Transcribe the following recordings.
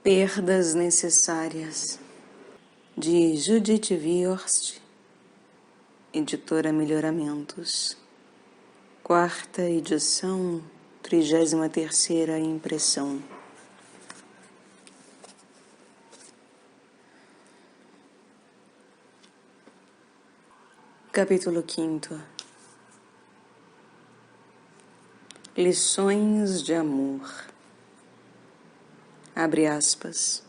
Perdas Necessárias, de Judith Viorst, editora Melhoramentos, 4ª edição, 33ª impressão. Capítulo 5. Lições de amor. Abre aspas.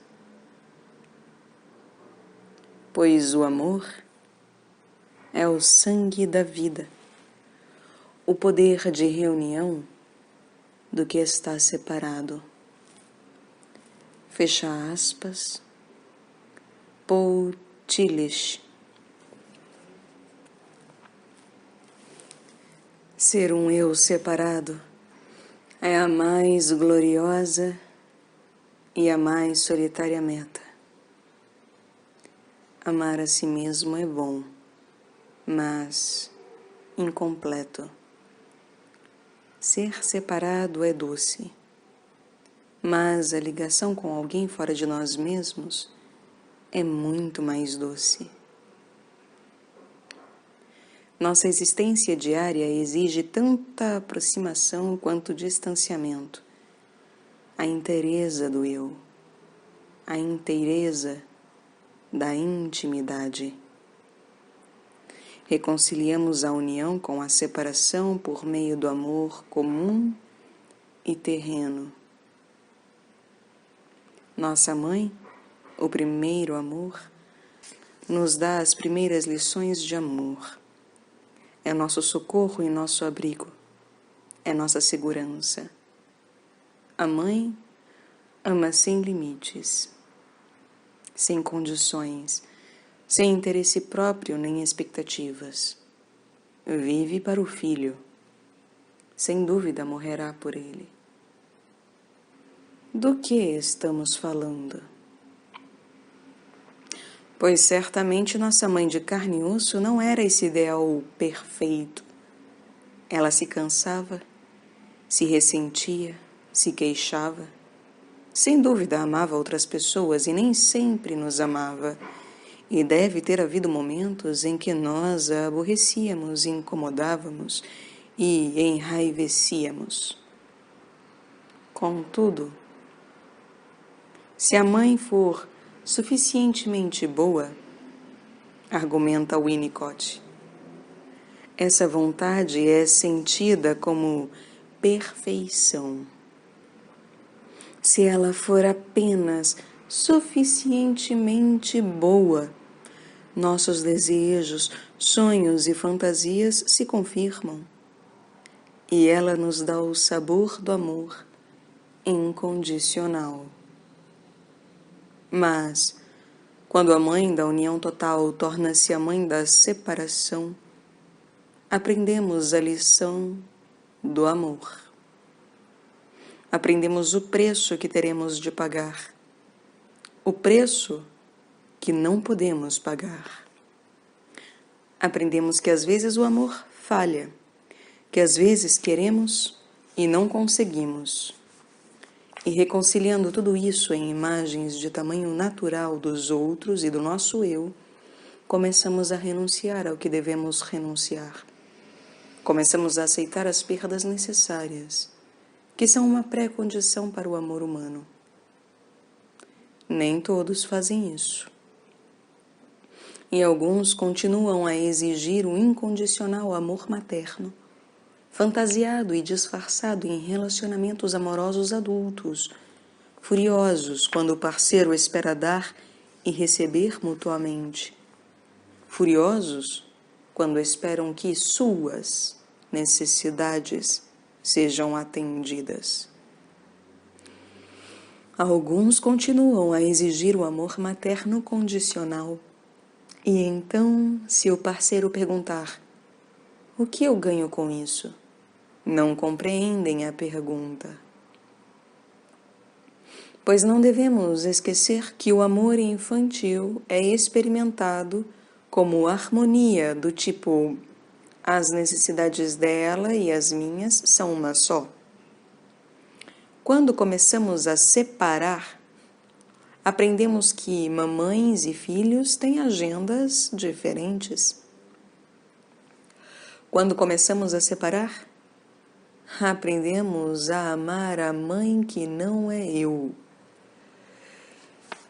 Pois o amor é o sangue da vida, o poder de reunião do que está separado. Fecha aspas. Paul Tillich. Ser um eu separado é a mais gloriosa e a mais solitária meta. Amar a si mesmo é bom, mas incompleto. Ser separado é doce, mas a ligação com alguém fora de nós mesmos é muito mais doce. Nossa existência diária exige tanta aproximação quanto distanciamento. A inteireza do eu, a inteireza da intimidade. Reconciliamos a união com a separação por meio do amor comum e terreno. Nossa mãe, o primeiro amor, nos dá as primeiras lições de amor. É nosso socorro e nosso abrigo. É nossa segurança. A mãe ama sem limites, sem condições, sem interesse próprio nem expectativas. Vive para o filho, sem dúvida morrerá por ele. Do que estamos falando? Pois certamente nossa mãe de carne e osso não era esse ideal perfeito. Ela se cansava, se ressentia, se queixava. Sem dúvida amava outras pessoas e nem sempre nos amava. E deve ter havido momentos em que nós a aborrecíamos, incomodávamos e enraivecíamos. Contudo, se a mãe for suficientemente boa, argumenta Winnicott, essa vontade é sentida como perfeição. Se ela for apenas suficientemente boa, nossos desejos, sonhos e fantasias se confirmam, e ela nos dá o sabor do amor incondicional. Mas, quando a mãe da união total torna-se a mãe da separação, aprendemos a lição do amor. Aprendemos o preço que teremos de pagar, o preço que não podemos pagar. Aprendemos que às vezes o amor falha, que às vezes queremos e não conseguimos. E reconciliando tudo isso em imagens de tamanho natural dos outros e do nosso eu, começamos a renunciar ao que devemos renunciar. Começamos a aceitar as perdas necessárias, que são uma pré-condição para o amor humano. Nem todos fazem isso. E alguns continuam a exigir um incondicional amor materno, fantasiado e disfarçado em relacionamentos amorosos adultos, furiosos quando o parceiro espera dar e receber mutuamente, furiosos quando esperam que suas necessidades sejam atendidas. Alguns continuam a exigir o amor materno condicional. E então, se o parceiro perguntar: o que eu ganho com isso? Não compreendem a pergunta. Pois não devemos esquecer que o amor infantil é experimentado como harmonia do tipo: as necessidades dela e as minhas são uma só. Quando começamos a separar, aprendemos que mamães e filhos têm agendas diferentes. Quando começamos a separar, aprendemos a amar a mãe que não é eu.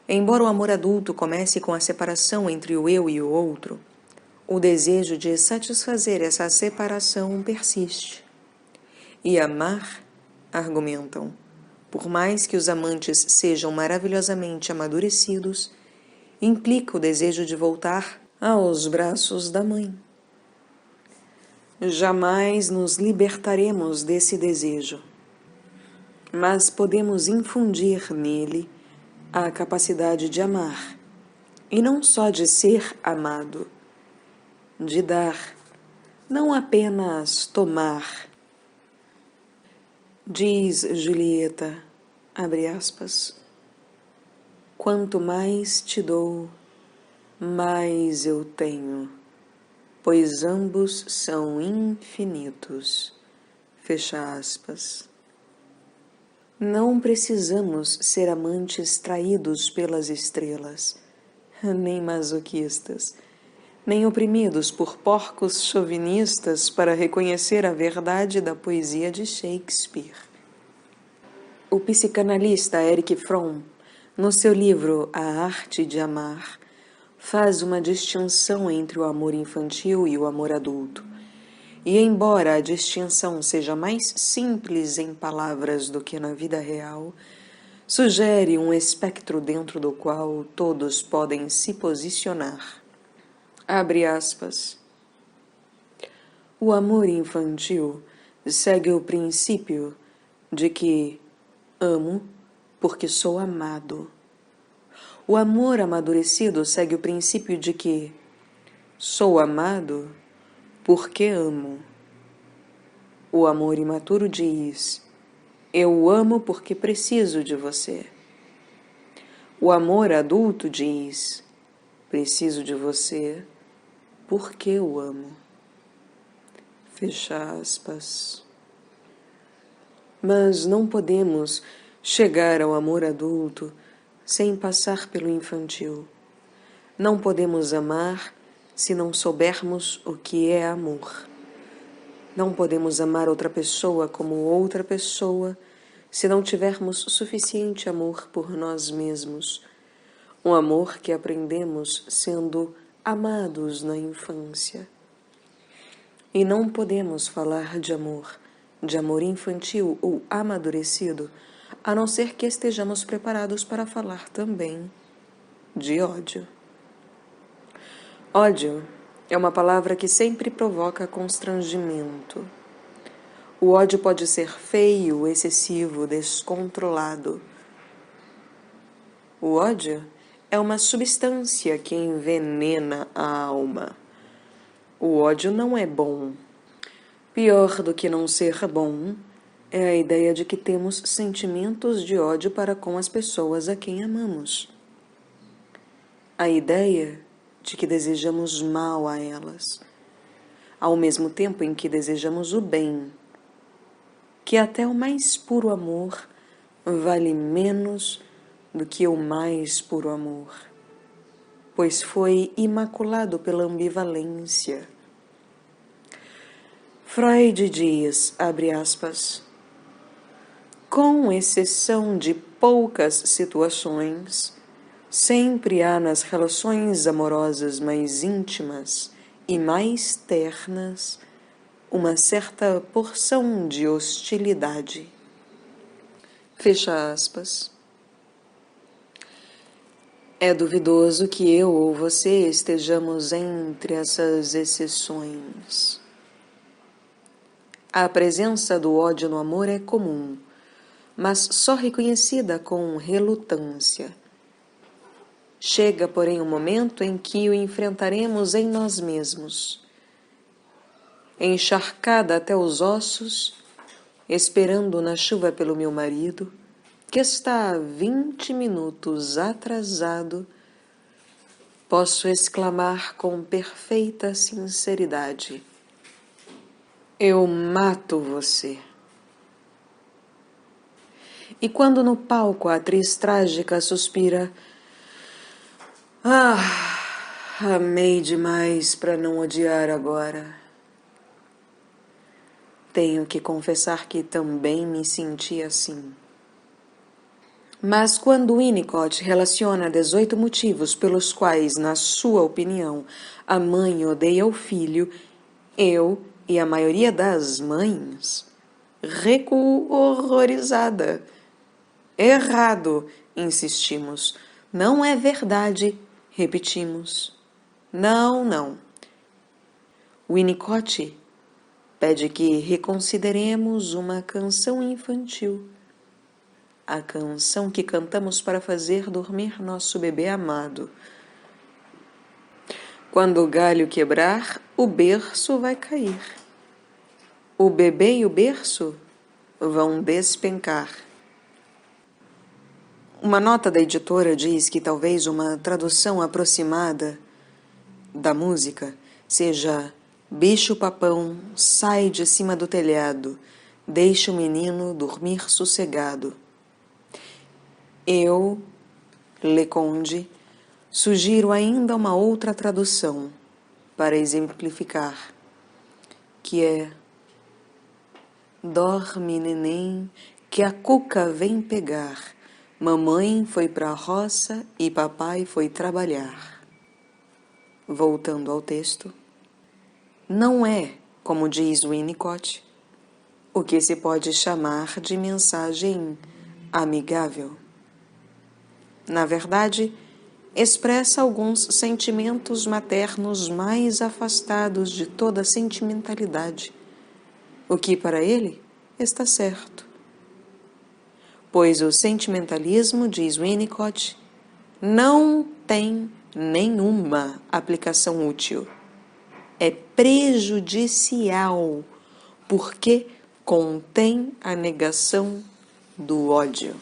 Embora o amor adulto comece com a separação entre o eu e o outro, o desejo de satisfazer essa separação persiste. E amar, argumentam, por mais que os amantes sejam maravilhosamente amadurecidos, implica o desejo de voltar aos braços da mãe. Jamais nos libertaremos desse desejo, mas podemos infundir nele a capacidade de amar, e não só de ser amado, de dar, não apenas tomar. Diz Julieta, abre aspas, quanto mais te dou, mais eu tenho, pois ambos são infinitos, fecha aspas. Não precisamos ser amantes traídos pelas estrelas, nem masoquistas, nem oprimidos por porcos chauvinistas para reconhecer a verdade da poesia de Shakespeare. O psicanalista Erich Fromm, no seu livro A Arte de Amar, faz uma distinção entre o amor infantil e o amor adulto. E embora a distinção seja mais simples em palavras do que na vida real, sugere um espectro dentro do qual todos podem se posicionar. Abre aspas. O amor infantil segue o princípio de que amo porque sou amado. O amor amadurecido segue o princípio de que sou amado porque amo. O amor imaturo diz, eu amo porque preciso de você. O amor adulto diz, preciso de você porque eu amo. Fecha aspas. Mas não podemos chegar ao amor adulto sem passar pelo infantil. Não podemos amar se não soubermos o que é amor. Não podemos amar outra pessoa como outra pessoa se não tivermos suficiente amor por nós mesmos. Um amor que aprendemos sendo amados na infância. E não podemos falar de amor infantil ou amadurecido, a não ser que estejamos preparados para falar também de ódio. Ódio é uma palavra que sempre provoca constrangimento. O ódio pode ser feio, excessivo, descontrolado. O ódio é uma substância que envenena a alma. O ódio não é bom. Pior do que não ser bom é a ideia de que temos sentimentos de ódio para com as pessoas a quem amamos. A ideia de que desejamos mal a elas, ao mesmo tempo em que desejamos o bem, que até o mais puro amor vale menos do que o mais puro amor, pois foi imaculado pela ambivalência. Freud diz, abre aspas, com exceção de poucas situações, sempre há nas relações amorosas mais íntimas e mais ternas uma certa porção de hostilidade. Fecha aspas. É duvidoso que eu ou você estejamos entre essas exceções. A presença do ódio no amor é comum, mas só reconhecida com relutância. Chega, porém, um momento em que o enfrentaremos em nós mesmos. Encharcada até os ossos, esperando na chuva pelo meu marido, que está há 20 minutos atrasado, posso exclamar com perfeita sinceridade: eu mato você. E quando no palco a atriz trágica suspira: "Ah, amei demais para não odiar agora." Tenho que confessar que também me senti assim. Mas quando Winnicott relaciona 18 motivos pelos quais, na sua opinião, a mãe odeia o filho, eu e a maioria das mães recuo horrorizada. Errado, insistimos. Não é verdade, repetimos. Não, não. Winnicott pede que reconsideremos uma canção infantil. A canção que cantamos para fazer dormir nosso bebê amado. Quando o galho quebrar, o berço vai cair. O bebê e o berço vão despencar. Uma nota da editora diz que talvez uma tradução aproximada da música seja: bicho-papão, sai de cima do telhado, deixa o menino dormir sossegado. Eu, Leconde, sugiro ainda uma outra tradução para exemplificar, que é: dorme, neném, que a cuca vem pegar. Mamãe foi pra roça e papai foi trabalhar. Voltando ao texto, não é, como diz Winnicott, o que se pode chamar de mensagem amigável. Na verdade, expressa alguns sentimentos maternos mais afastados de toda sentimentalidade, o que para ele está certo. Pois o sentimentalismo, diz Winnicott, não tem nenhuma aplicação útil. É prejudicial, porque contém a negação do ódio.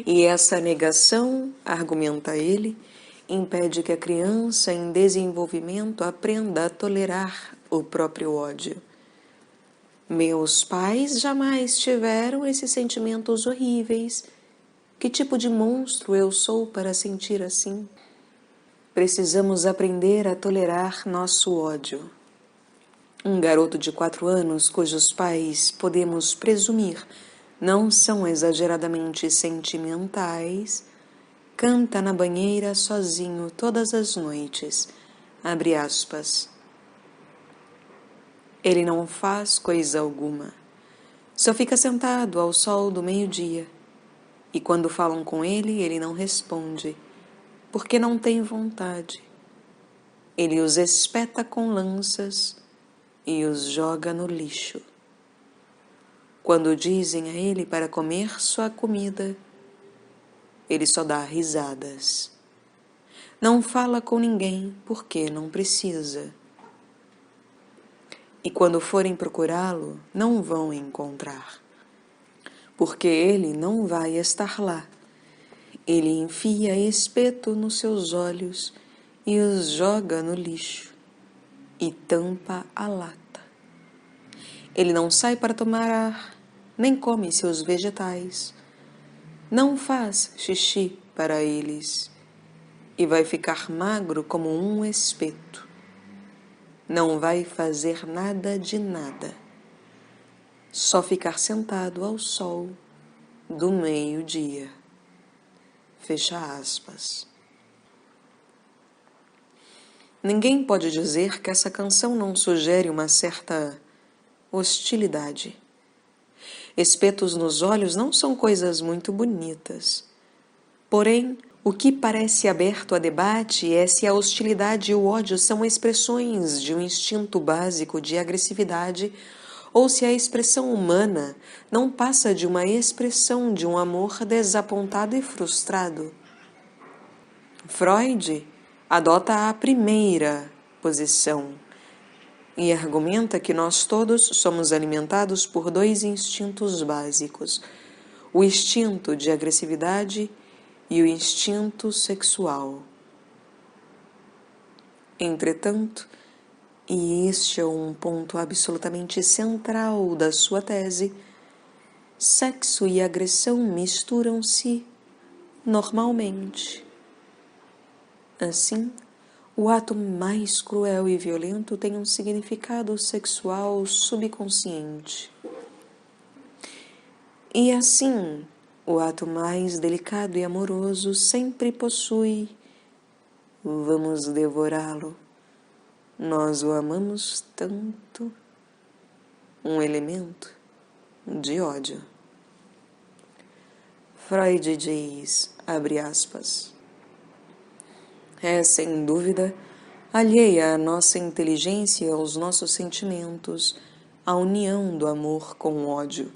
E essa negação, argumenta ele, impede que a criança em desenvolvimento aprenda a tolerar o próprio ódio. Meus pais jamais tiveram esses sentimentos horríveis. Que tipo de monstro eu sou para sentir assim? Precisamos aprender a tolerar nosso ódio. Um garoto de 4 anos, cujos pais, podemos presumir, não são exageradamente sentimentais, canta na banheira sozinho todas as noites. Abre aspas. Ele não faz coisa alguma. Só fica sentado ao sol do meio-dia. E quando falam com ele, ele não responde, porque não tem vontade. Ele os espeta com lanças e os joga no lixo. Quando dizem a ele para comer sua comida, ele só dá risadas. Não fala com ninguém porque não precisa. E quando forem procurá-lo, não vão encontrar, porque ele não vai estar lá. Ele enfia espeto nos seus olhos e os joga no lixo e tampa a lata. Ele não sai para tomar ar, nem come seus vegetais. Não faz xixi para eles e vai ficar magro como um espeto. Não vai fazer nada de nada. Só ficar sentado ao sol do meio-dia. Fecha aspas. Ninguém pode dizer que essa canção não sugere uma certa hostilidade. Espetos nos olhos não são coisas muito bonitas. Porém, o que parece aberto a debate é se a hostilidade e o ódio são expressões de um instinto básico de agressividade ou se a expressão humana não passa de uma expressão de um amor desapontado e frustrado. Freud adota a primeira posição e argumenta que nós todos somos alimentados por 2 instintos básicos, o instinto de agressividade e o instinto sexual. Entretanto, e este é um ponto absolutamente central da sua tese, sexo e agressão misturam-se normalmente. Assim, o ato mais cruel e violento tem um significado sexual subconsciente. E assim, o ato mais delicado e amoroso sempre possui: vamos devorá-lo, nós o amamos tanto, um elemento de ódio. Freud diz, abre aspas, é sem dúvida alheia à nossa inteligência e aos nossos sentimentos a união do amor com o ódio.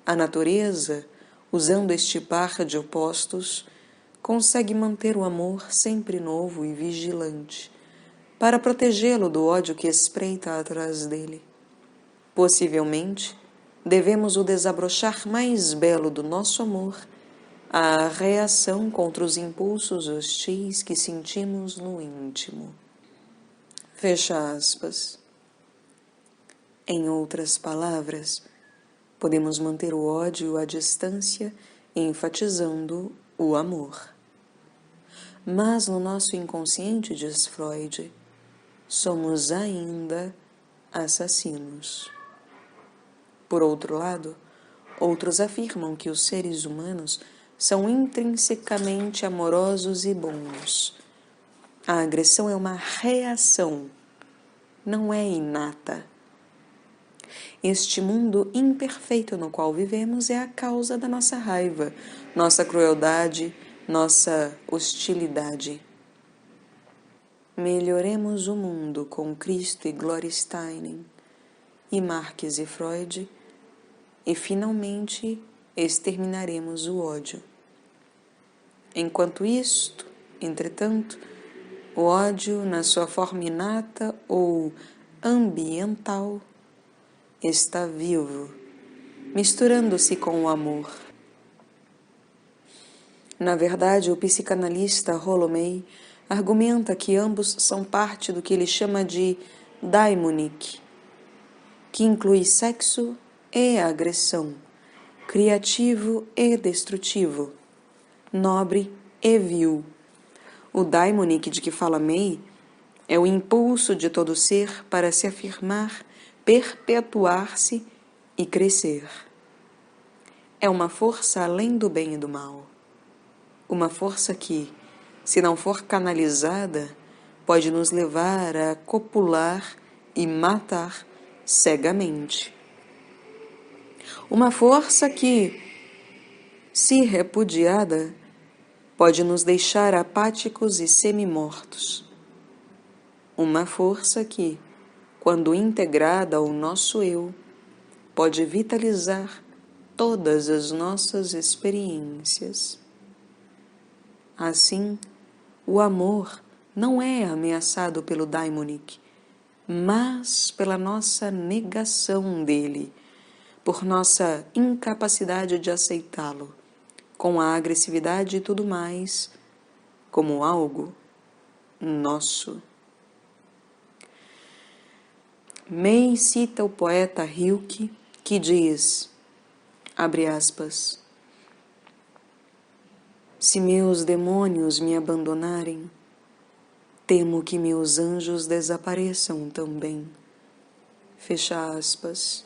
A natureza, usando este par de opostos, consegue manter o amor sempre novo e vigilante, para protegê-lo do ódio que espreita atrás dele. Possivelmente, devemos o desabrochar mais belo do nosso amor à reação contra os impulsos hostis que sentimos no íntimo. Fecha aspas. Em outras palavras, podemos manter o ódio à distância, enfatizando o amor. Mas no nosso inconsciente, diz Freud, somos ainda assassinos. Por outro lado, outros afirmam que os seres humanos são intrinsecamente amorosos e bons. A agressão é uma reação, não é inata. Este mundo imperfeito no qual vivemos é a causa da nossa raiva, nossa crueldade, nossa hostilidade. Melhoremos o mundo com Cristo e Gloria Steinem, e Marx e Freud, e finalmente exterminaremos o ódio. Enquanto isto, entretanto, o ódio, na sua forma inata ou ambiental, está vivo, misturando-se com o amor. Na verdade, o psicanalista Rollo May argumenta que ambos são parte do que ele chama de daimonic, que inclui sexo e agressão, criativo e destrutivo, nobre e vil. O daimonic de que fala May é o impulso de todo ser para se afirmar, perpetuar-se e crescer. É uma força além do bem e do mal. Uma força que, se não for canalizada, pode nos levar a copular e matar cegamente. Uma força que, se repudiada, pode nos deixar apáticos e semi-mortos. Uma força que, quando integrada ao nosso eu, pode vitalizar todas as nossas experiências. Assim, o amor não é ameaçado pelo daimonic, mas pela nossa negação dele, por nossa incapacidade de aceitá-lo, com a agressividade e tudo mais, como algo nosso. May cita o poeta Rilke, que diz, abre aspas, se meus demônios me abandonarem, temo que meus anjos desapareçam também. Fecha aspas.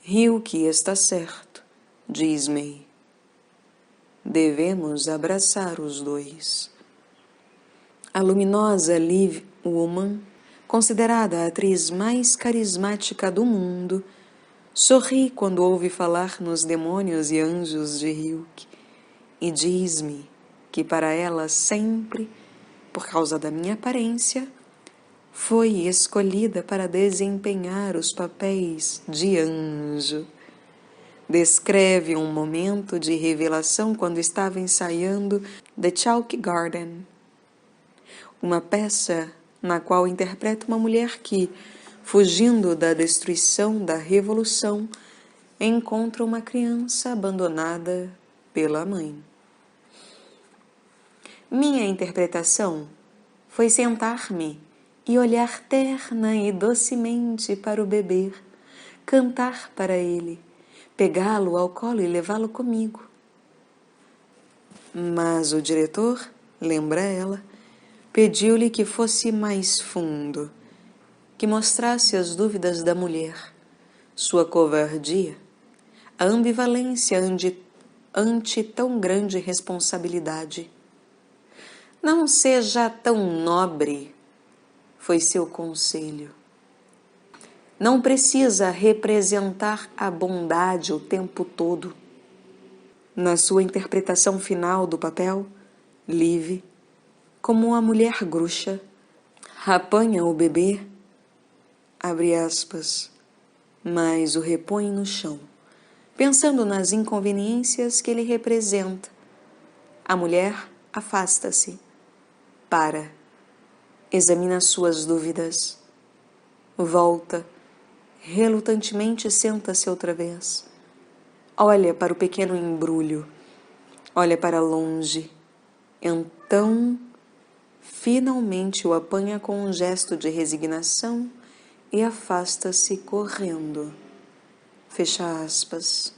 Rilke está certo, diz May. Devemos abraçar os dois. A luminosa Liv Ullmann, considerada a atriz mais carismática do mundo, sorri quando ouve falar nos demônios e anjos de Rilke e diz-me que para ela sempre, por causa da minha aparência, foi escolhida para desempenhar os papéis de anjo. Descreve um momento de revelação quando estava ensaiando The Chalk Garden, uma peça na qual interpreta uma mulher que, fugindo da destruição da revolução, encontra uma criança abandonada pela mãe. Minha interpretação foi sentar-me e olhar terna e docemente para o bebê, cantar para ele, pegá-lo ao colo e levá-lo comigo. Mas o diretor, lembra ela, pediu-lhe que fosse mais fundo, que mostrasse as dúvidas da mulher, sua covardia, a ambivalência ante tão grande responsabilidade. Não seja tão nobre, foi seu conselho. Não precisa representar a bondade o tempo todo. Na sua interpretação final do papel, Liv, como uma mulher bruxa, apanha o bebê, abre aspas, mas o repõe no chão, pensando nas inconveniências que ele representa. A mulher afasta-se, para, examina suas dúvidas, volta, relutantemente senta-se outra vez, olha para o pequeno embrulho, olha para longe, então finalmente o apanha com um gesto de resignação e afasta-se correndo. Fecha aspas.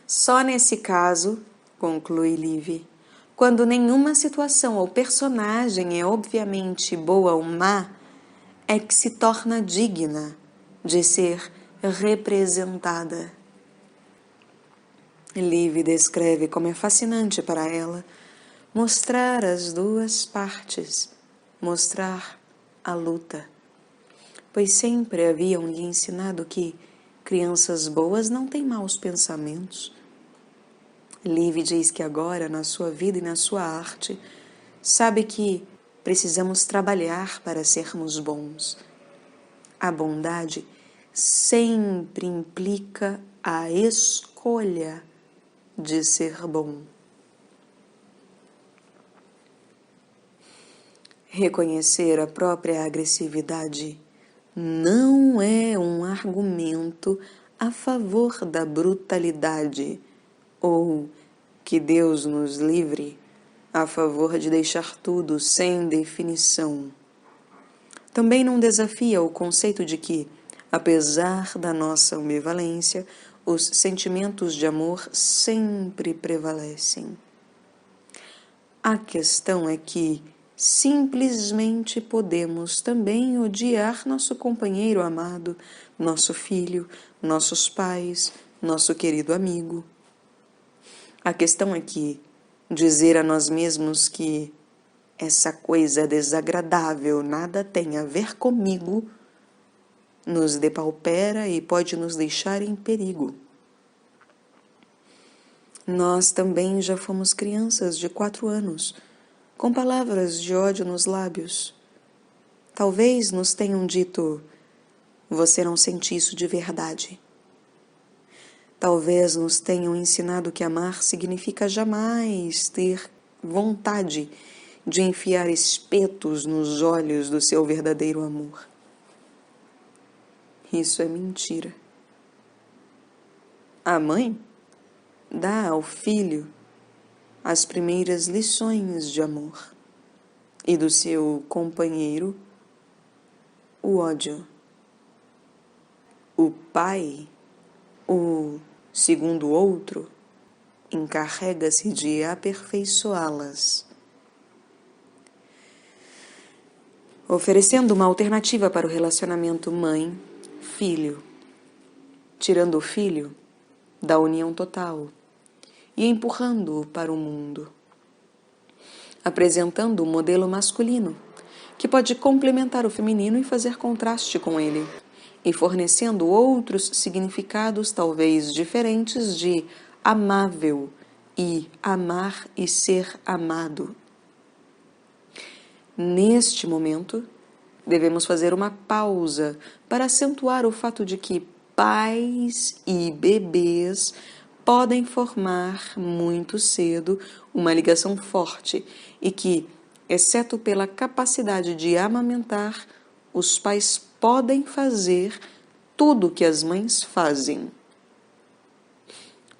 Só nesse caso, conclui Liv, quando nenhuma situação ou personagem é obviamente boa ou má, é que se torna digna de ser representada. Liv descreve como é fascinante para ela mostrar as duas partes, mostrar a luta, pois sempre haviam lhe ensinado que crianças boas não têm maus pensamentos. Liv diz que agora, na sua vida e na sua arte, sabe que precisamos trabalhar para sermos bons. A bondade sempre implica a escolha de ser bom. Reconhecer a própria agressividade não é um argumento a favor da brutalidade ou, que Deus nos livre, a favor de deixar tudo sem definição. Também não desafia o conceito de que, apesar da nossa ambivalência, os sentimentos de amor sempre prevalecem. A questão é que simplesmente podemos também odiar nosso companheiro amado, nosso filho, nossos pais, nosso querido amigo. A questão é que dizer a nós mesmos que essa coisa é desagradável, nada tem a ver comigo, nos depaupera e pode nos deixar em perigo. Nós também já fomos crianças de 4 anos, com palavras de ódio nos lábios. Talvez nos tenham dito, você não sente isso de verdade. Talvez nos tenham ensinado que amar significa jamais ter vontade de enfiar espetos nos olhos do seu verdadeiro amor. Isso é mentira. A mãe dá ao filho as primeiras lições de amor e do seu companheiro o ódio. O pai, o segundo outro, encarrega-se de aperfeiçoá-las, oferecendo uma alternativa para o relacionamento mãe-filho, tirando o filho da união total e empurrando-o para o mundo, apresentando um modelo masculino que pode complementar o feminino e fazer contraste com ele, e fornecendo outros significados talvez diferentes de amável e amar e ser amado. Neste momento, devemos fazer uma pausa para acentuar o fato de que pais e bebês podem formar muito cedo uma ligação forte e que, exceto pela capacidade de amamentar, os pais podem fazer tudo o que as mães fazem.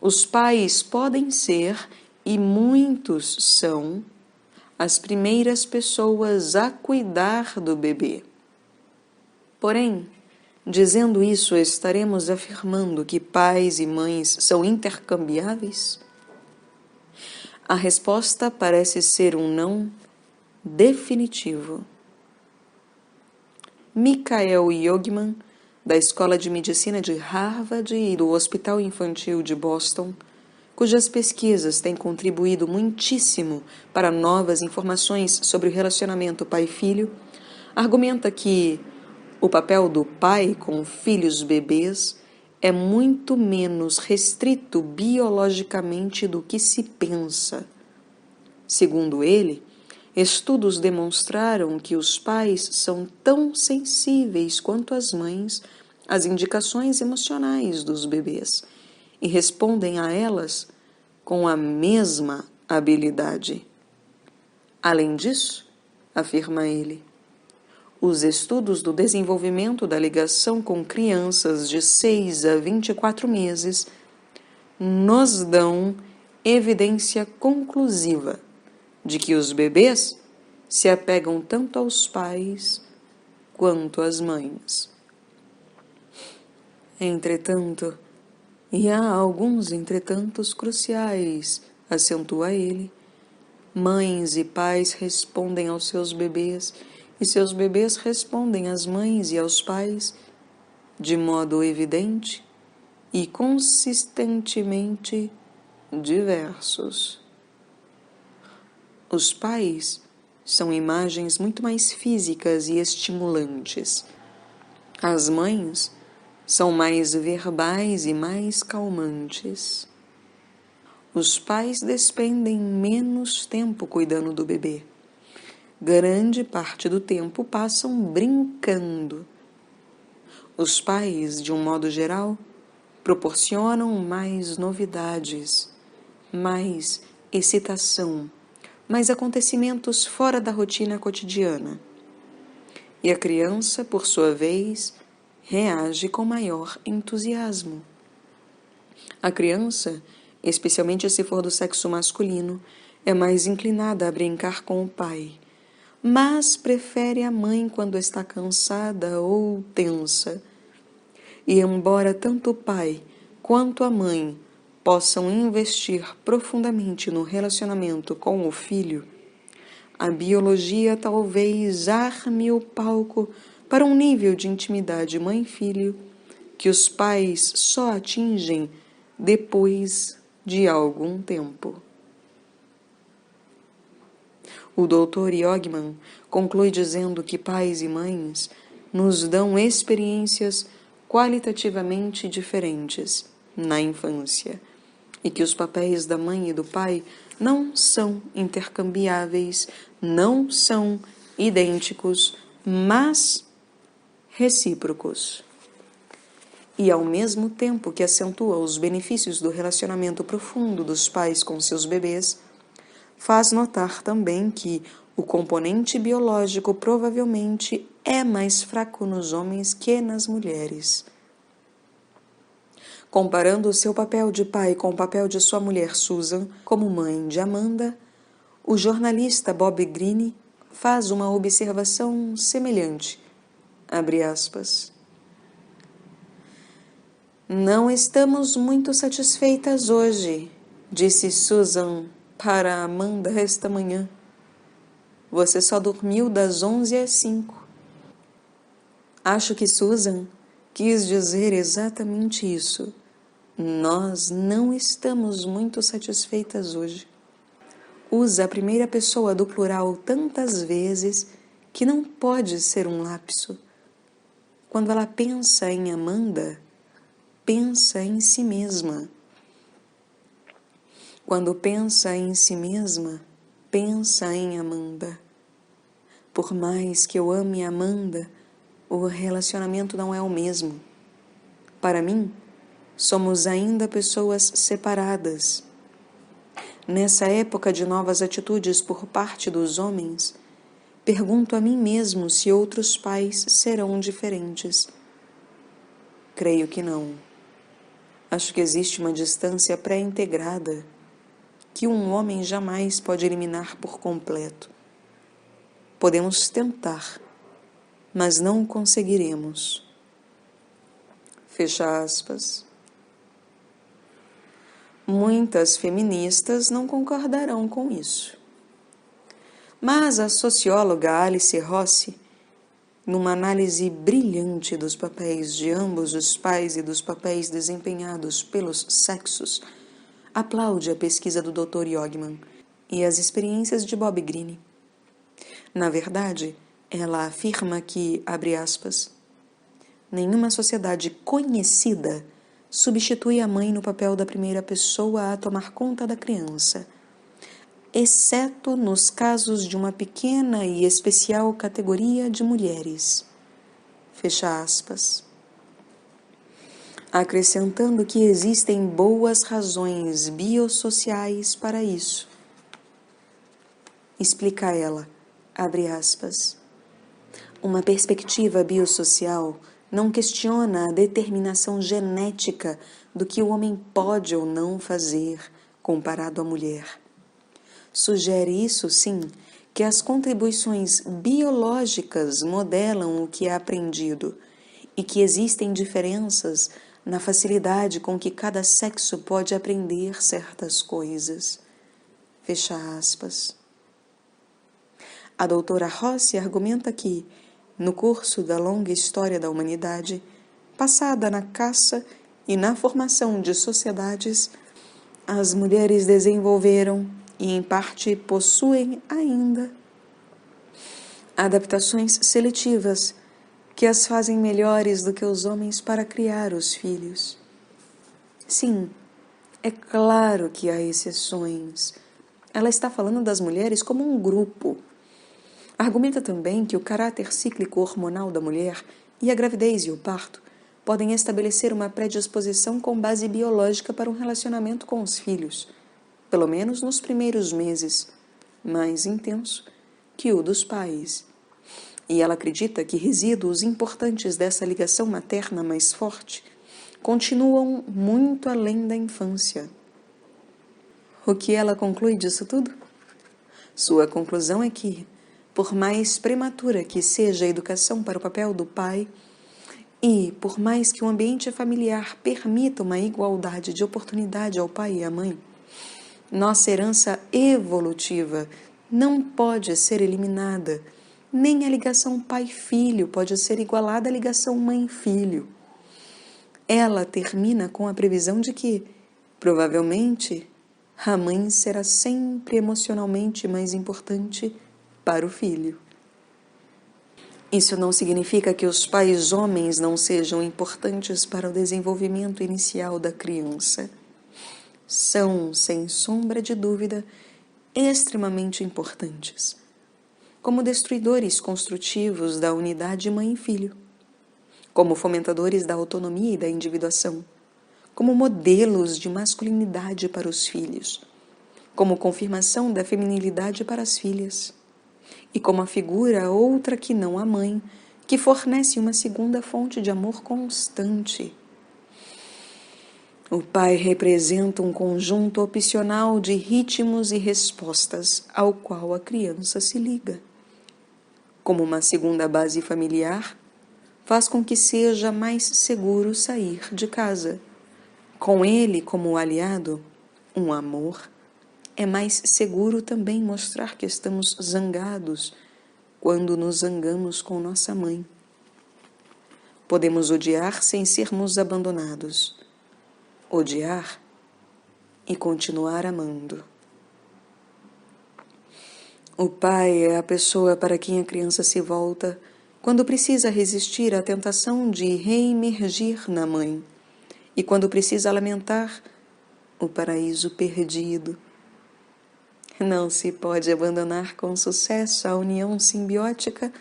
Os pais podem ser, e muitos são, as primeiras pessoas a cuidar do bebê. Porém, dizendo isso, estaremos afirmando que pais e mães são intercambiáveis? A resposta parece ser um não definitivo. Michael Yogman, da Escola de Medicina de Harvard e do Hospital Infantil de Boston, cujas pesquisas têm contribuído muitíssimo para novas informações sobre o relacionamento pai-filho, argumenta que o papel do pai com filhos bebês é muito menos restrito biologicamente do que se pensa. Segundo ele, estudos demonstraram que os pais são tão sensíveis quanto as mães às indicações emocionais dos bebês e respondem a elas com a mesma habilidade. Além disso, afirma ele, os estudos do desenvolvimento da ligação com crianças de 6 a 24 meses nos dão evidência conclusiva de que os bebês se apegam tanto aos pais quanto às mães. Entretanto, e há alguns entretantos cruciais, acentua ele, mães e pais respondem aos seus bebês e seus bebês respondem às mães e aos pais de modo evidente e consistentemente diversos. Os pais são imagens muito mais físicas e estimulantes. As mães são mais verbais e mais calmantes. Os pais despendem menos tempo cuidando do bebê. Grande parte do tempo passam brincando. Os pais, de um modo geral, proporcionam mais novidades, mais excitação, mais acontecimentos fora da rotina cotidiana. E a criança, por sua vez, reage com maior entusiasmo. A criança, especialmente se for do sexo masculino, é mais inclinada a brincar com o pai, mas prefere a mãe quando está cansada ou tensa. E embora tanto o pai quanto a mãe possam investir profundamente no relacionamento com o filho, a biologia talvez arme o palco para um nível de intimidade mãe-filho que os pais só atingem depois de algum tempo. O Dr. Yogman conclui dizendo que pais e mães nos dão experiências qualitativamente diferentes na infância e que os papéis da mãe e do pai não são intercambiáveis, não são idênticos, mas recíprocos. E ao mesmo tempo que acentua os benefícios do relacionamento profundo dos pais com seus bebês, faz notar também que o componente biológico provavelmente é mais fraco nos homens que nas mulheres. Comparando o seu papel de pai com o papel de sua mulher Susan como mãe de Amanda, o jornalista Bob Greene faz uma observação semelhante. Abre aspas. Não estamos muito satisfeitas hoje, disse Susan para Amanda esta manhã. Você só dormiu das 11 às 5. Acho que Susan quis dizer exatamente isso. Nós não estamos muito satisfeitas hoje. Usa a primeira pessoa do plural tantas vezes que não pode ser um lapso. Quando ela pensa em Amanda, pensa em si mesma. Quando pensa em si mesma, pensa em Amanda. Por mais que eu ame Amanda, o relacionamento não é o mesmo. Para mim, somos ainda pessoas separadas. Nessa época de novas atitudes por parte dos homens, pergunto a mim mesmo se outros pais serão diferentes. Creio que não. Acho que existe uma distância pré-integrada, que um homem jamais pode eliminar por completo. Podemos tentar, mas não conseguiremos. Fecha aspas. Muitas feministas não concordarão com isso. Mas a socióloga Alice Rossi, numa análise brilhante dos papéis de ambos os pais e dos papéis desempenhados pelos sexos, aplaude a pesquisa do Dr. Yogman e as experiências de Bob Greene. Na verdade, ela afirma que, abre aspas, nenhuma sociedade conhecida substitui a mãe no papel da primeira pessoa a tomar conta da criança, exceto nos casos de uma pequena e especial categoria de mulheres. Fecha aspas. Acrescentando que existem boas razões biossociais para isso. Explica ela, abre aspas, uma perspectiva biossocial não questiona a determinação genética do que o homem pode ou não fazer comparado à mulher. Sugere isso, sim, que as contribuições biológicas modelam o que é aprendido e que existem diferenças na facilidade com que cada sexo pode aprender certas coisas. Fecha aspas. A doutora Rossi argumenta que, no curso da longa história da humanidade, passada na caça e na formação de sociedades, as mulheres desenvolveram e, em parte, possuem ainda adaptações seletivas que as fazem melhores do que os homens para criar os filhos. Sim, é claro que há exceções. Ela está falando das mulheres como um grupo. Argumenta também que o caráter cíclico hormonal da mulher e a gravidez e o parto podem estabelecer uma predisposição com base biológica para um relacionamento com os filhos, pelo menos nos primeiros meses, mais intenso que o dos pais. E ela acredita que resíduos importantes dessa ligação materna mais forte continuam muito além da infância. O que ela conclui disso tudo? Sua conclusão é que, por mais prematura que seja a educação para o papel do pai, e por mais que o ambiente familiar permita uma igualdade de oportunidade ao pai e à mãe, nossa herança evolutiva não pode ser eliminada, nem a ligação pai-filho pode ser igualada à ligação mãe-filho. Ela termina com a previsão de que, provavelmente, a mãe será sempre emocionalmente mais importante para o filho. Isso não significa que os pais homens não sejam importantes para o desenvolvimento inicial da criança. São, sem sombra de dúvida, extremamente importantes, como destruidores construtivos da unidade mãe e filho, como fomentadores da autonomia e da individuação, como modelos de masculinidade para os filhos, como confirmação da feminilidade para as filhas, e como a figura outra que não a mãe, que fornece uma segunda fonte de amor constante. O pai representa um conjunto opcional de ritmos e respostas ao qual a criança se liga. Como uma segunda base familiar, faz com que seja mais seguro sair de casa. Com ele como aliado, um amor, é mais seguro também mostrar que estamos zangados quando nos zangamos com nossa mãe. Podemos odiar sem sermos abandonados. Odiar e continuar amando. O pai é a pessoa para quem a criança se volta quando precisa resistir à tentação de reemergir na mãe e quando precisa lamentar o paraíso perdido. Não se pode abandonar com sucesso a união simbiótica,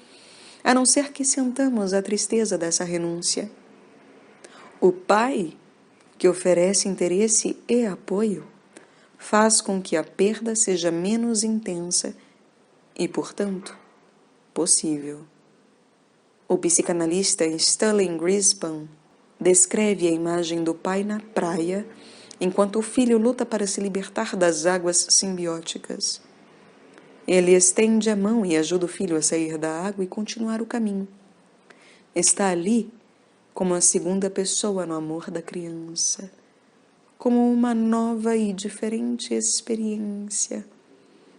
a não ser que sentamos a tristeza dessa renúncia. O pai, que oferece interesse e apoio, faz com que a perda seja menos intensa e, portanto, possível. O psicanalista Stanley Greenspan descreve a imagem do pai na praia enquanto o filho luta para se libertar das águas simbióticas. Ele estende a mão e ajuda o filho a sair da água e continuar o caminho. Está ali como a segunda pessoa no amor da criança, como uma nova e diferente experiência,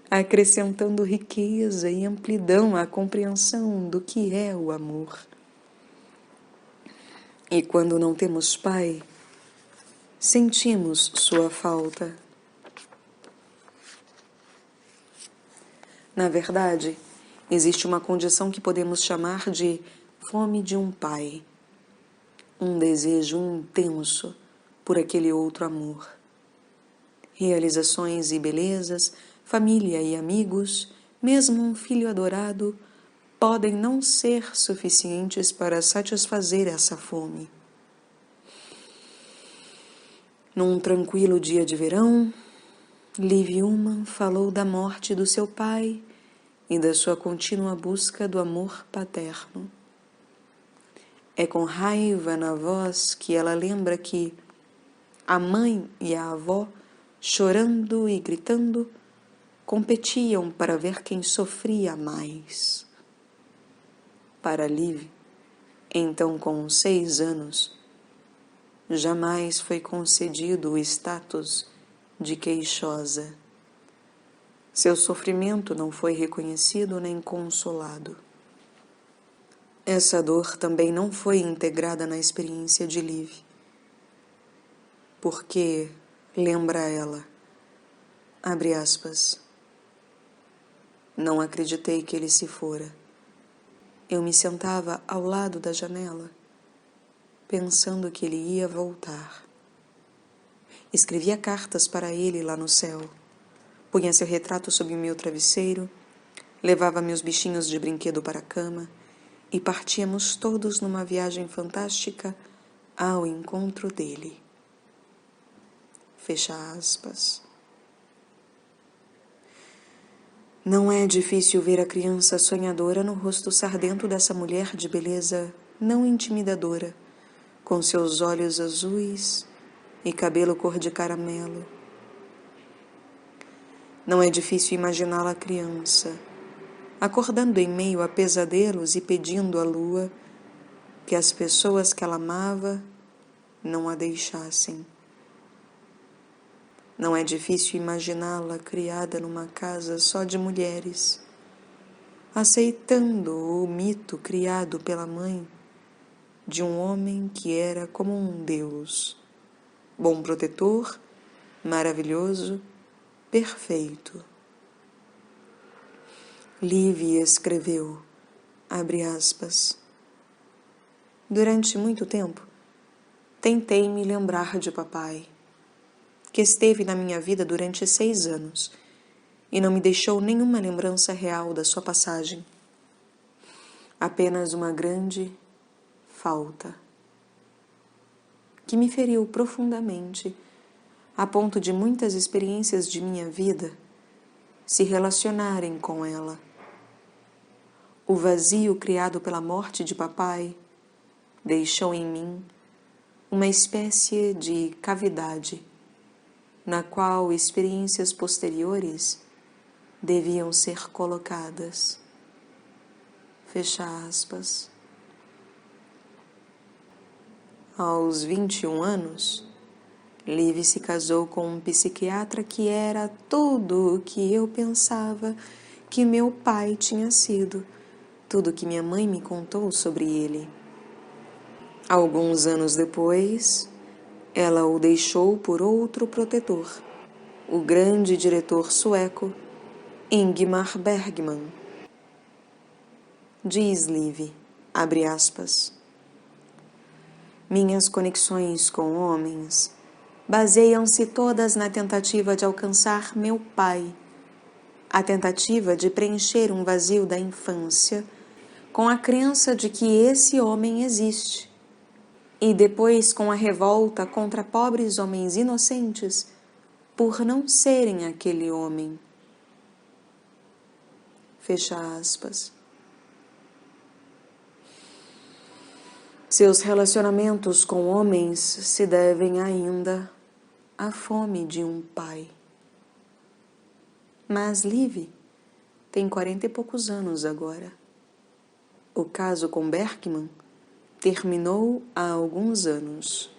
acrescentando riqueza e amplidão à compreensão do que é o amor. E quando não temos pai, sentimos sua falta. Na verdade, existe uma condição que podemos chamar de fome de um pai, um desejo intenso por aquele outro amor. Realizações e belezas, família e amigos, mesmo um filho adorado, podem não ser suficientes para satisfazer essa fome. Num tranquilo dia de verão, Liv Ullmann falou da morte do seu pai e da sua contínua busca do amor paterno. É com raiva na voz que ela lembra que a mãe e a avó, chorando e gritando, competiam para ver quem sofria mais. Para Liv, então com 6 anos, jamais foi concedido o status de queixosa. Seu sofrimento não foi reconhecido nem consolado. Essa dor também não foi integrada na experiência de Liv, porque, lembra ela, abre aspas, não acreditei que ele se fora. Eu me sentava ao lado da janela, pensando que ele ia voltar. Escrevia cartas para ele lá no céu, punha seu retrato sob o meu travesseiro, levava meus bichinhos de brinquedo para a cama e partíamos todos numa viagem fantástica ao encontro dele. Fecha aspas. Não é difícil ver a criança sonhadora no rosto sardento dessa mulher de beleza não intimidadora, com seus olhos azuis e cabelo cor de caramelo. Não é difícil imaginá-la criança, acordando em meio a pesadelos e pedindo à lua que as pessoas que ela amava não a deixassem. Não é difícil imaginá-la criada numa casa só de mulheres, aceitando o mito criado pela mãe de um homem que era como um deus, bom protetor, maravilhoso, perfeito. Liv escreveu, abre aspas, durante muito tempo, tentei me lembrar de papai, que esteve na minha vida durante 6 anos e não me deixou nenhuma lembrança real da sua passagem. Apenas uma grande falta, que me feriu profundamente, a ponto de muitas experiências de minha vida se relacionarem com ela. O vazio criado pela morte de papai deixou em mim uma espécie de cavidade, na qual experiências posteriores deviam ser colocadas. Fecha aspas. Aos 21 anos, Liv se casou com um psiquiatra que era tudo o que eu pensava que meu pai tinha sido, tudo que minha mãe me contou sobre ele. Alguns anos depois, ela o deixou por outro protetor, o grande diretor sueco Ingmar Bergman. Diz Liv, abre aspas, minhas conexões com homens baseiam-se todas na tentativa de alcançar meu pai, a tentativa de preencher um vazio da infância com a crença de que esse homem existe, e depois com a revolta contra pobres homens inocentes por não serem aquele homem. Fecha aspas. Seus relacionamentos com homens se devem ainda a fome de um pai. Mas Liv tem 40 e poucos anos agora. O caso com Berkman terminou há alguns anos.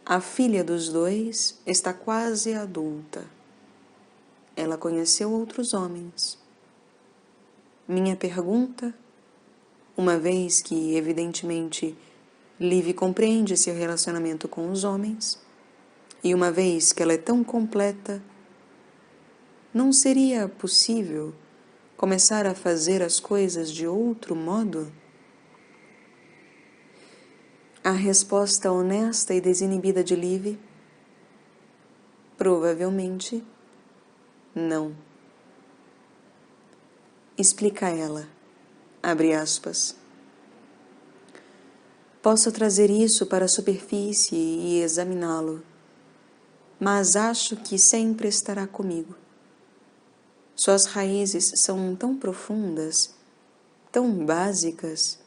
A filha dos dois está quase adulta. Ela conheceu outros homens. Minha pergunta, uma vez que, evidentemente, Liv compreende seu relacionamento com os homens, e uma vez que ela é tão completa, não seria possível começar a fazer as coisas de outro modo? A resposta honesta e desinibida de Liv, provavelmente, não. Explica ela, abre aspas. Posso trazer isso para a superfície e examiná-lo, mas acho que sempre estará comigo. Suas raízes são tão profundas, tão básicas,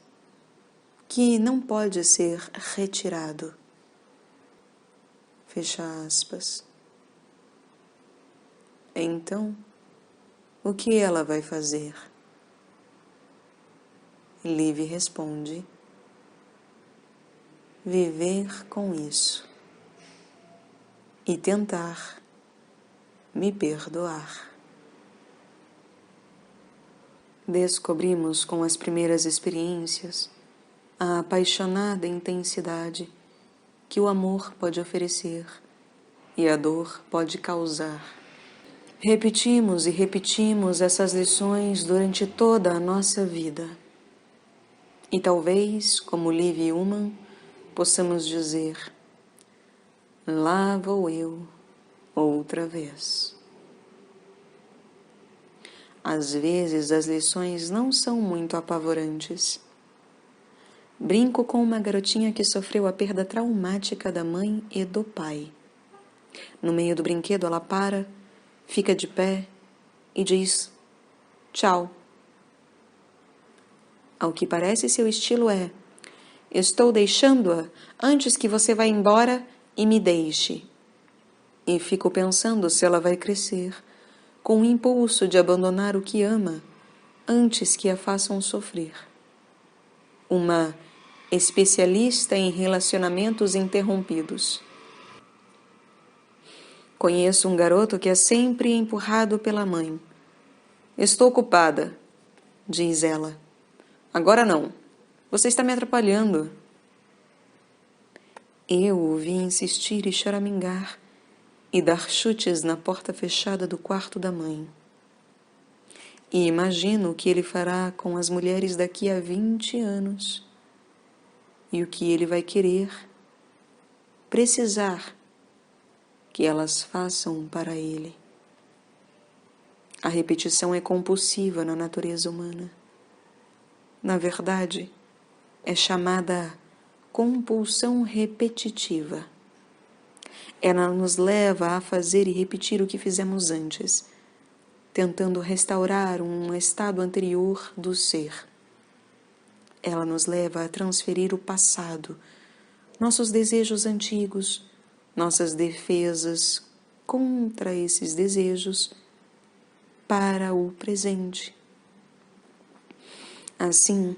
que não pode ser retirado. Fecha aspas. Então, o que ela vai fazer? Liv responde: viver com isso e tentar me perdoar. Descobrimos com as primeiras experiências a apaixonada intensidade que o amor pode oferecer e a dor pode causar. Repetimos e repetimos essas lições durante toda a nossa vida. E talvez, como Liv Ullmann, possamos dizer: lá vou eu outra vez. Às vezes as lições não são muito apavorantes. Brinco com uma garotinha que sofreu a perda traumática da mãe e do pai. No meio do brinquedo ela para, fica de pé e diz: tchau. Ao que parece seu estilo é: estou deixando-a antes que você vá embora e me deixe. E fico pensando se ela vai crescer com o impulso de abandonar o que ama antes que a façam sofrer. Uma especialista em relacionamentos interrompidos. Conheço um garoto que é sempre empurrado pela mãe. Estou ocupada, diz ela. Agora não. Você está me atrapalhando. Eu o vi insistir e choramingar e dar chutes na porta fechada do quarto da mãe. E imagino o que ele fará com as mulheres daqui a 20 anos. E o que ele vai querer, precisar que elas façam para ele. A repetição é compulsiva na natureza humana. Na verdade, é chamada compulsão repetitiva. Ela nos leva a fazer e repetir o que fizemos antes, tentando restaurar um estado anterior do ser. Ela nos leva a transferir o passado, nossos desejos antigos, nossas defesas contra esses desejos, para o presente. Assim,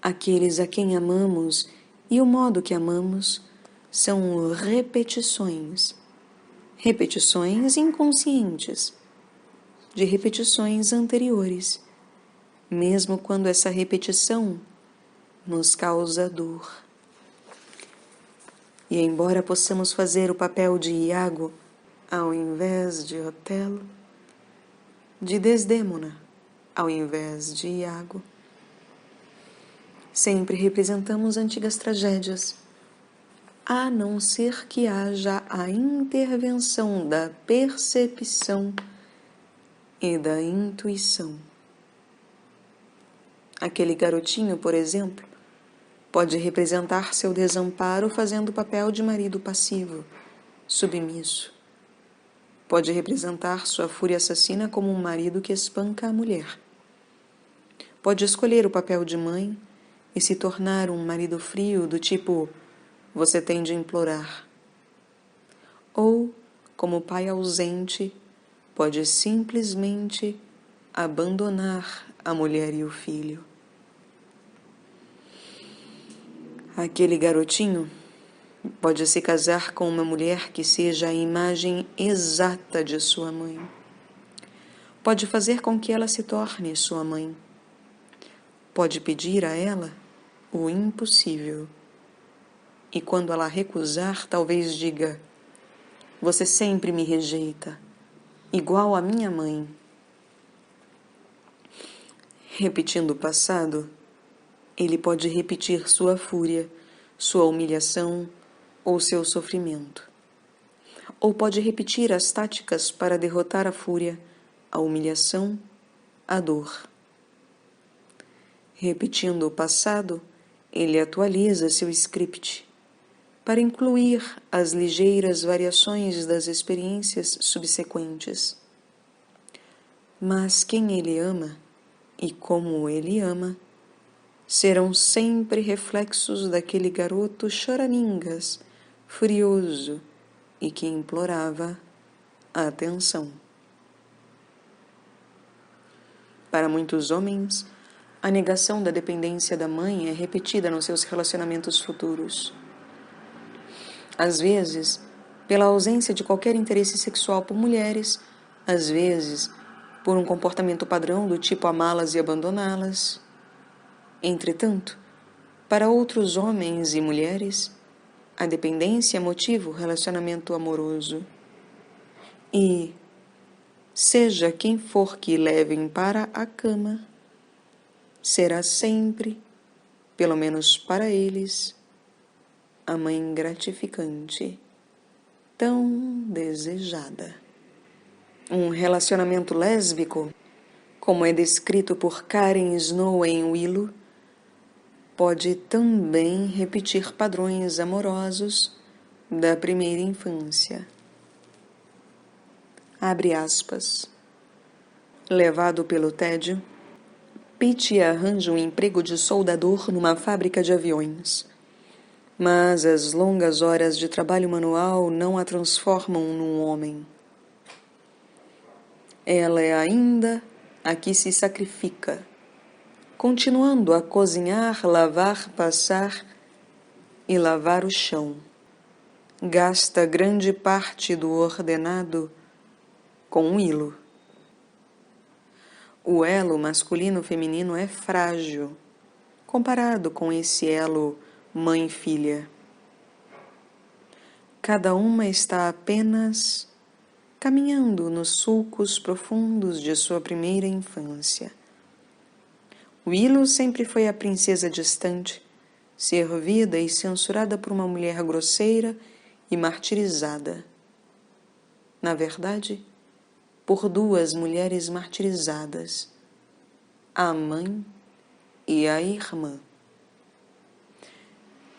aqueles a quem amamos e o modo que amamos são repetições inconscientes, de repetições anteriores, mesmo quando essa repetição nos causa dor. E embora possamos fazer o papel de Iago ao invés de Otelo, de Desdémona ao invés de Iago, sempre representamos antigas tragédias, a não ser que haja a intervenção da percepção e da intuição. Aquele garotinho, por exemplo, pode representar seu desamparo fazendo o papel de marido passivo, submisso. Pode representar sua fúria assassina como um marido que espanca a mulher. Pode escolher o papel de mãe e se tornar um marido frio do tipo: você tem de implorar. ou, como pai ausente, pode simplesmente abandonar a mulher e o filho. Aquele garotinho pode se casar com uma mulher que seja a imagem exata de sua mãe. Pode fazer com que ela se torne sua mãe. Pode pedir a ela o impossível. E quando ela recusar, talvez diga: você sempre me rejeita, igual a minha mãe. Repetindo o passado, ele pode repetir sua fúria, sua humilhação ou seu sofrimento. Ou pode repetir as táticas para derrotar a fúria, a humilhação, a dor. Repetindo o passado, ele atualiza seu script para incluir as ligeiras variações das experiências subsequentes. Mas quem ele ama e como ele ama serão sempre reflexos daquele garoto choramingas, furioso e que implorava a atenção. Para muitos homens, a negação da dependência da mãe é repetida nos seus relacionamentos futuros. Às vezes, pela ausência de qualquer interesse sexual por mulheres, às vezes, por um comportamento padrão do tipo amá-las e abandoná-las. Entretanto, para outros homens e mulheres, a dependência é motivo do relacionamento amoroso. E, seja quem for que levem para a cama, será sempre, pelo menos para eles, a mãe gratificante, tão desejada. Um relacionamento lésbico, como é descrito por Karen Snow em Willow, pode também repetir padrões amorosos da primeira infância. Abre aspas. Levado pelo tédio, Pete arranja um emprego de soldador numa fábrica de aviões. Mas as longas horas de trabalho manual não a transformam num homem. Ela é ainda a que se sacrifica, continuando a cozinhar, lavar, passar e lavar o chão. Gasta grande parte do ordenado com um hilo. O elo masculino-feminino é frágil, comparado com esse elo mãe-filha. Cada uma está apenas caminhando nos sulcos profundos de sua primeira infância. Willow sempre foi a princesa distante, servida e censurada por uma mulher grosseira e martirizada. Na verdade, por duas mulheres martirizadas, a mãe e a irmã.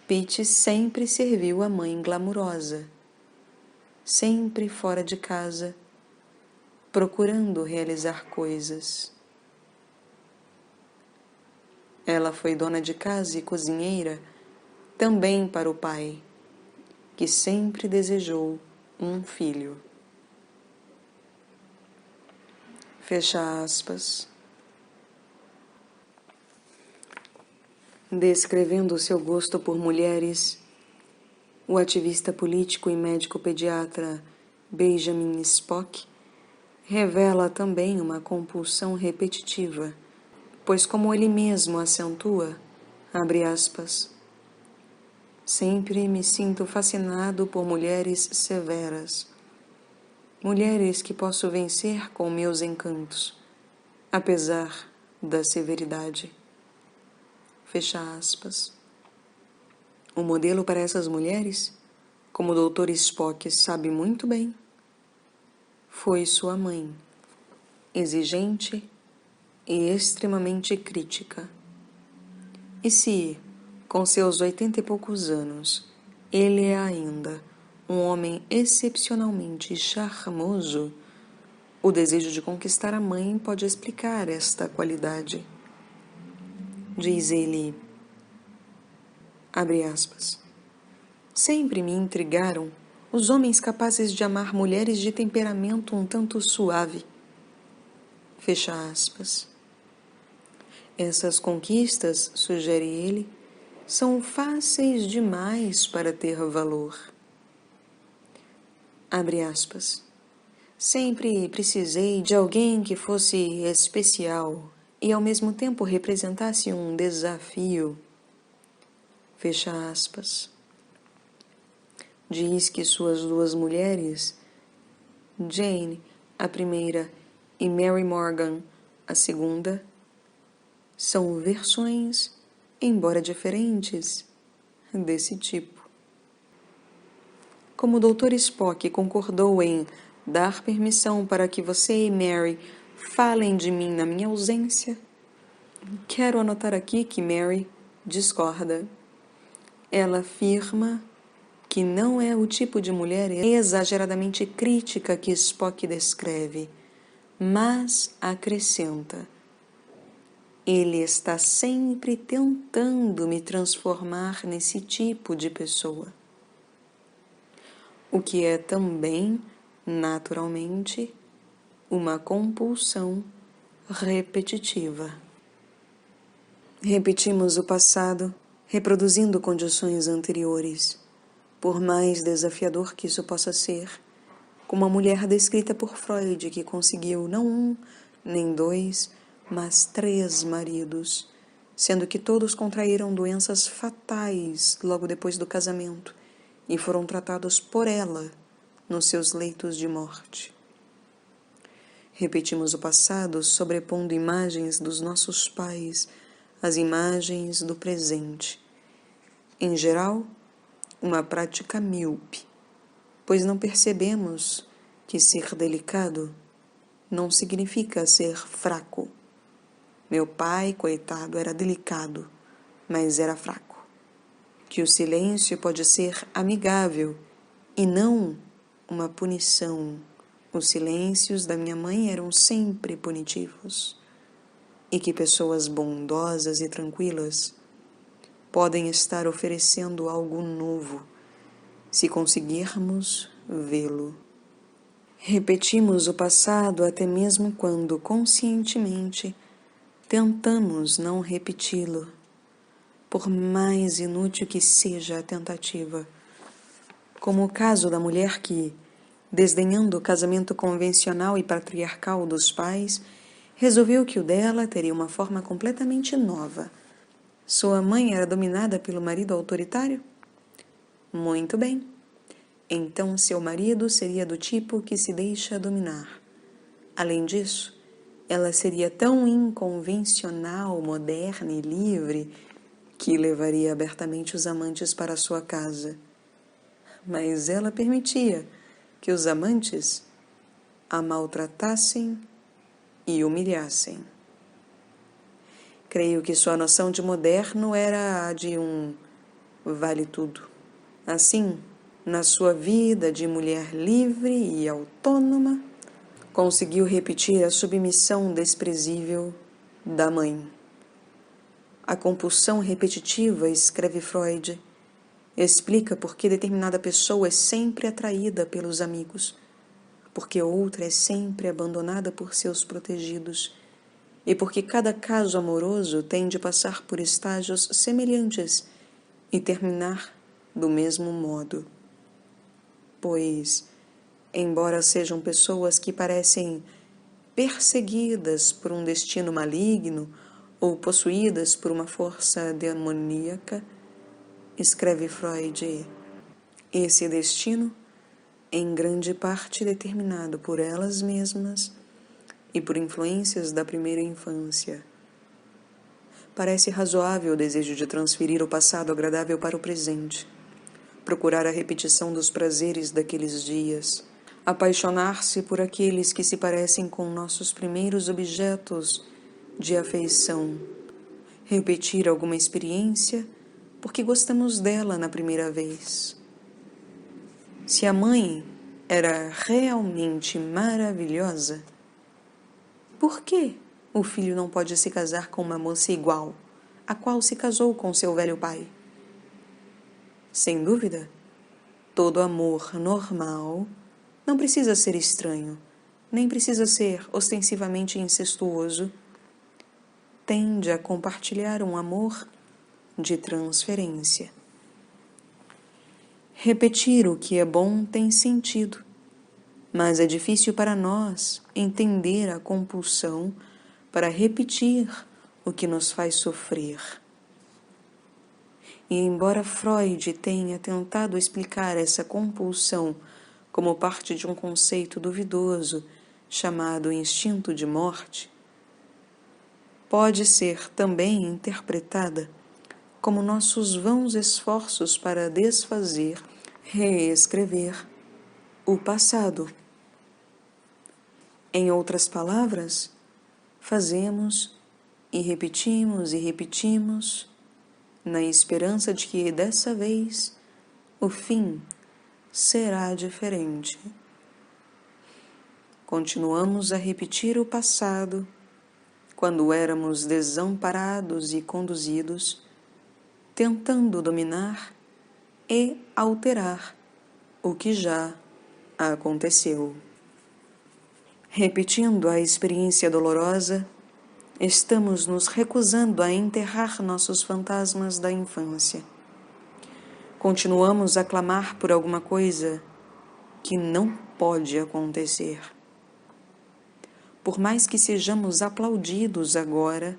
Pete sempre serviu a mãe glamurosa, sempre fora de casa, procurando realizar coisas. Ela foi dona de casa e cozinheira também para o pai, que sempre desejou um filho. Fecha aspas. Descrevendo seu gosto por mulheres, o ativista político e médico pediatra Benjamin Spock revela também uma compulsão repetitiva, pois, como ele mesmo acentua, abre aspas, sempre me sinto fascinado por mulheres severas, mulheres que posso vencer com meus encantos, apesar da severidade. Fecha aspas. O modelo para essas mulheres, como o Dr. Spock sabe muito bem, foi sua mãe, exigente e extremamente crítica. E se, com seus 80 e poucos anos, ele é ainda um homem excepcionalmente charmoso, o desejo de conquistar a mãe pode explicar esta qualidade. Diz ele, abre aspas, sempre me intrigaram os homens capazes de amar mulheres de temperamento um tanto suave. Fecha aspas. Essas conquistas, sugere ele, são fáceis demais para ter valor. Abre aspas. Sempre precisei de alguém que fosse especial e ao mesmo tempo representasse um desafio. Fecha aspas. Diz que suas duas mulheres, Jane, a primeira, e Mary Morgan, a segunda, são versões, embora diferentes, desse tipo. Como o Dr. Spock concordou em dar permissão para que você e Mary falem de mim na minha ausência, quero anotar aqui que Mary discorda. Ela afirma que não é o tipo de mulher exageradamente crítica que Spock descreve, mas acrescenta: ele está sempre tentando me transformar nesse tipo de pessoa. O que é também, naturalmente, uma compulsão repetitiva. Repetimos o passado, reproduzindo condições anteriores, por mais desafiador que isso possa ser, como a mulher descrita por Freud que conseguiu não um, nem dois, mas 3 maridos, sendo que todos contraíram doenças fatais logo depois do casamento e foram tratados por ela nos seus leitos de morte. Repetimos o passado sobrepondo imagens dos nossos pais às imagens do presente. Em geral, uma prática míope, pois não percebemos que ser delicado não significa ser fraco. Meu pai, coitado, era delicado, mas era fraco. Que o silêncio pode ser amigável e não uma punição. Os silêncios da minha mãe eram sempre punitivos. E que pessoas bondosas e tranquilas podem estar oferecendo algo novo, se conseguirmos vê-lo. Repetimos o passado até mesmo quando, conscientemente, tentamos não repeti-lo, por mais inútil que seja a tentativa. Como o caso da mulher que, desdenhando o casamento convencional e patriarcal dos pais, resolveu que o dela teria uma forma completamente nova. Sua mãe era dominada pelo marido autoritário? Muito bem. Então seu marido seria do tipo que se deixa dominar. Além disso, ela seria tão inconvencional, moderna e livre que levaria abertamente os amantes para sua casa. Mas ela permitia que os amantes a maltratassem e humilhassem. Creio que sua noção de moderno era a de um vale-tudo. Assim, na sua vida de mulher livre e autônoma, conseguiu repetir a submissão desprezível da mãe. A compulsão repetitiva, escreve Freud, explica por que determinada pessoa é sempre atraída pelos amigos, porque outra é sempre abandonada por seus protegidos, e porque cada caso amoroso tem de passar por estágios semelhantes e terminar do mesmo modo. Pois, embora sejam pessoas que parecem perseguidas por um destino maligno ou possuídas por uma força demoníaca, escreve Freud, esse destino, em grande parte determinado por elas mesmas e por influências da primeira infância. Parece razoável o desejo de transferir o passado agradável para o presente, procurar a repetição dos prazeres daqueles dias, apaixonar-se por aqueles que se parecem com nossos primeiros objetos de afeição, repetir alguma experiência porque gostamos dela na primeira vez. Se a mãe era realmente maravilhosa, por que o filho não pode se casar com uma moça igual, a qual se casou com seu velho pai? Sem dúvida, Todo amor normal não precisa ser estranho, nem precisa ser ostensivamente incestuoso. Tende a compartilhar um amor de transferência. Repetir o que é bom tem sentido, mas é difícil para nós entender a compulsão para repetir o que nos faz sofrer. E embora Freud tenha tentado explicar essa compulsão como parte de um conceito duvidoso chamado instinto de morte, pode ser também interpretada como nossos vãos esforços para desfazer, reescrever o passado. Em outras palavras, fazemos e repetimos, na esperança de que dessa vez o fim será diferente. Continuamos a repetir o passado quando éramos desamparados e conduzidos, tentando dominar e alterar o que já aconteceu. Repetindo a experiência dolorosa, estamos nos recusando a enterrar nossos fantasmas da infância. Continuamos a clamar por alguma coisa que não pode acontecer. Por mais que sejamos aplaudidos agora,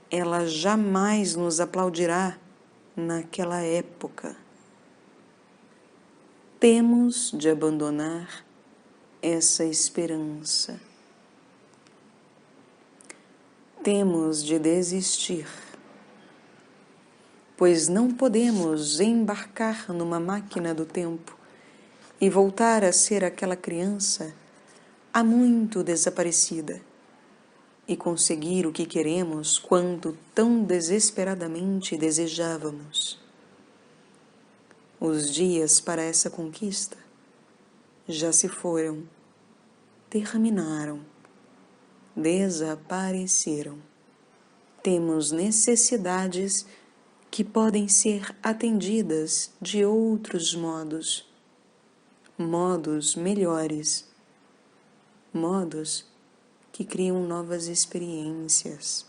ela jamais nos aplaudirá naquela época. Temos de abandonar essa esperança. Temos de desistir, pois não podemos embarcar numa máquina do tempo e voltar a ser aquela criança há muito desaparecida e conseguir o que queremos quando tão desesperadamente desejávamos. Os dias para essa conquista já se foram, terminaram, desapareceram. Temos necessidades que podem ser atendidas de outros modos melhores, modos que criam novas experiências.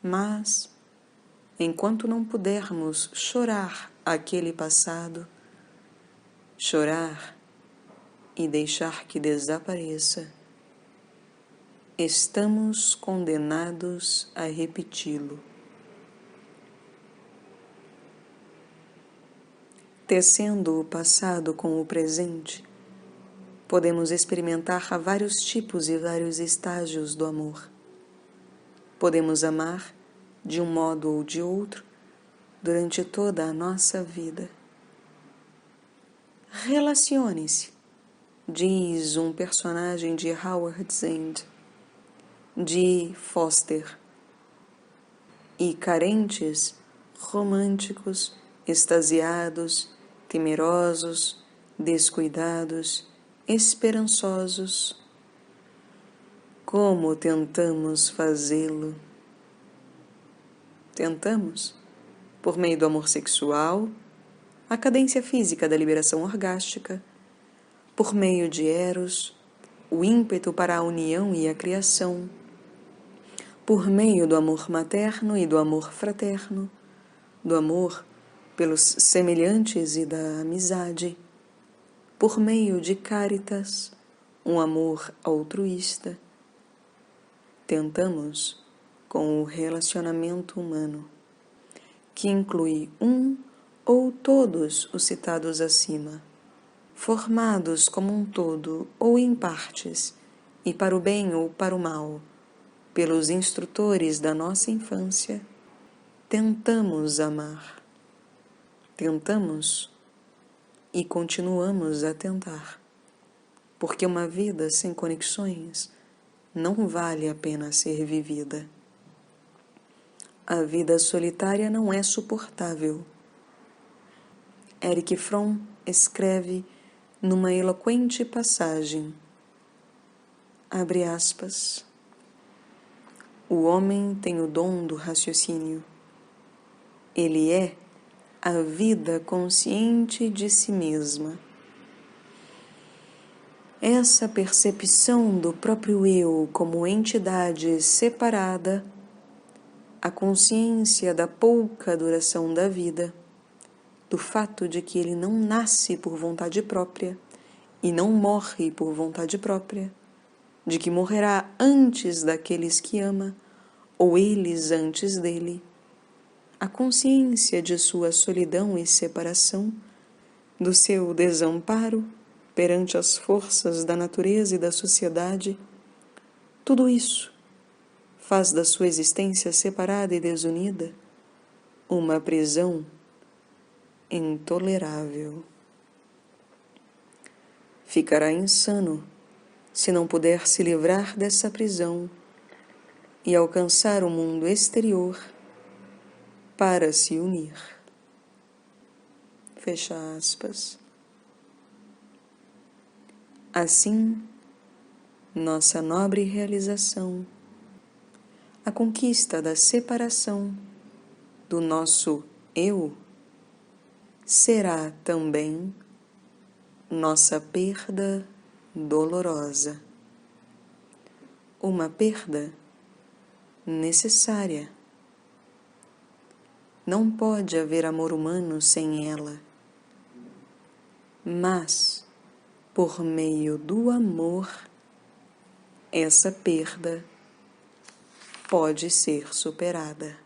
Mas, enquanto não pudermos chorar aquele passado, chorar e deixar que desapareça, estamos condenados a repeti-lo. Tecendo o passado com o presente, podemos experimentar vários tipos e vários estágios do amor. Podemos amar de um modo ou de outro durante toda a nossa vida. Relacione-se, diz um personagem de Howard Zinn, de Foster. E carentes, românticos, extasiados, temerosos, descuidados, esperançosos. Como tentamos fazê-lo? Tentamos, por meio do amor sexual, a cadência física da liberação orgástica, por meio de Eros, o ímpeto para a união e a criação, por meio do amor materno e do amor fraterno, do amor pelos semelhantes e da amizade, por meio de caritas, um amor altruísta. Tentamos com o relacionamento humano, que inclui um ou todos os citados acima, formados como um todo ou em partes, e para o bem ou para o mal, pelos instrutores da nossa infância, tentamos amar. Tentamos e continuamos a tentar, porque uma vida sem conexões não vale a pena ser vivida. A vida solitária não é suportável. Erich Fromm escreve numa eloquente passagem, abre aspas, o homem tem o dom do raciocínio. Ele é a vida consciente de si mesma. Essa percepção do próprio eu como entidade separada, a consciência da pouca duração da vida, do fato de que ele não nasce por vontade própria e não morre por vontade própria, de que morrerá antes daqueles que ama, ou eles antes dele, a consciência de sua solidão e separação, do seu desamparo perante as forças da natureza e da sociedade, tudo isso faz da sua existência separada e desunida uma prisão intolerável. Ficará insano se não puder se livrar dessa prisão e alcançar o mundo exterior para se unir. Fecha aspas. Assim, nossa nobre realização, a conquista da separação do nosso eu, será também nossa perda dolorosa. Uma perda necessária. Não pode haver amor humano sem ela. Mas, por meio do amor, essa perda pode ser superada.